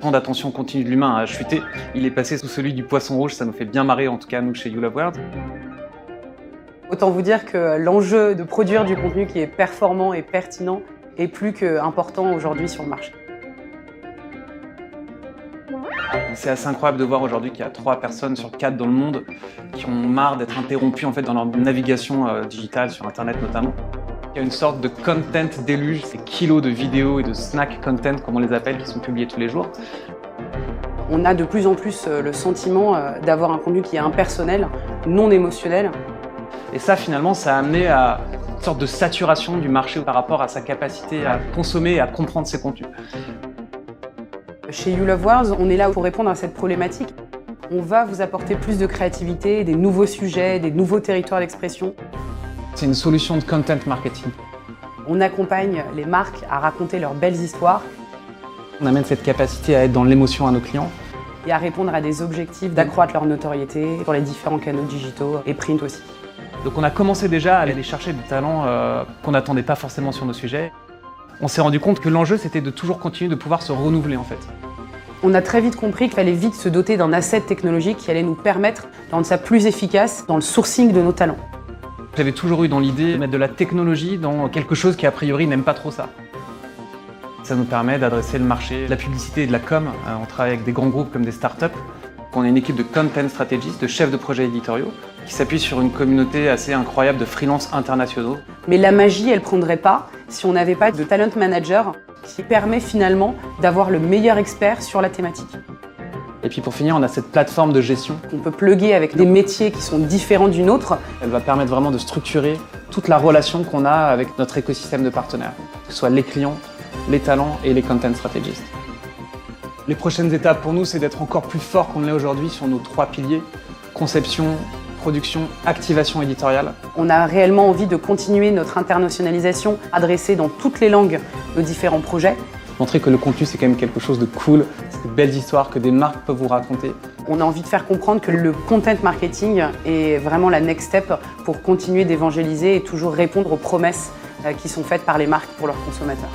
temps d'attention continue de l'humain a chuté. Il est passé sous celui du poisson rouge, ça nous fait bien marrer, en tout cas nous chez You Love Words. Autant vous dire que l'enjeu de produire du contenu qui est performant et pertinent est plus qu'important aujourd'hui sur le marché. C'est assez incroyable de voir aujourd'hui qu'il y a 3 personnes sur 4 dans le monde qui ont marre d'être interrompues en fait, dans leur navigation digitale, sur Internet notamment. Il y a une sorte de content déluge, ces kilos de vidéos et de snack content, comme on les appelle, qui sont publiés tous les jours. On a de plus en plus le sentiment d'avoir un contenu qui est impersonnel, non émotionnel. Et ça, finalement, ça a amené à une sorte de saturation du marché par rapport à sa capacité à consommer et à comprendre ses contenus. Chez You Love Words, on est là pour répondre à cette problématique. On va vous apporter plus de créativité, des nouveaux sujets, des nouveaux territoires d'expression. C'est une solution de content marketing. On accompagne les marques à raconter leurs belles histoires. On amène cette capacité à être dans l'émotion à nos clients. Et à répondre à des objectifs d'accroître leur notoriété sur les différents canaux digitaux et print aussi. Donc on a commencé déjà à aller chercher des talents qu'on n'attendait pas forcément sur nos sujets. On s'est rendu compte que l'enjeu c'était de toujours continuer de pouvoir se renouveler en fait. On a très vite compris qu'il fallait vite se doter d'un asset technologique qui allait nous permettre de rendre ça plus efficace dans le sourcing de nos talents. J'avais toujours eu dans l'idée de mettre de la technologie dans quelque chose qui a priori n'aime pas trop ça. Ça nous permet d'adresser le marché de la publicité et de la com. On travaille avec des grands groupes comme des startups. On est une équipe de content strategists, de chefs de projets éditoriaux, qui s'appuie sur une communauté assez incroyable de freelances internationaux. Mais la magie, elle ne prendrait pas si on n'avait pas de talent manager qui permet finalement d'avoir le meilleur expert sur la thématique. Et puis pour finir, on a cette plateforme de gestion. On peut plugger avec des métiers qui sont différents d'une autre. Elle va permettre vraiment de structurer toute la relation qu'on a avec notre écosystème de partenaires, que ce soit les clients, les talents et les content strategists. Les prochaines étapes pour nous, c'est d'être encore plus fort qu'on l'est aujourd'hui sur nos 3 piliers, conception, production, activation éditoriale. On a réellement envie de continuer notre internationalisation, adresser dans toutes les langues nos différents projets. Montrer que le contenu, c'est quand même quelque chose de cool, c'est des belles histoires que des marques peuvent vous raconter. On a envie de faire comprendre que le content marketing est vraiment la next step pour continuer d'évangéliser et toujours répondre aux promesses qui sont faites par les marques pour leurs consommateurs.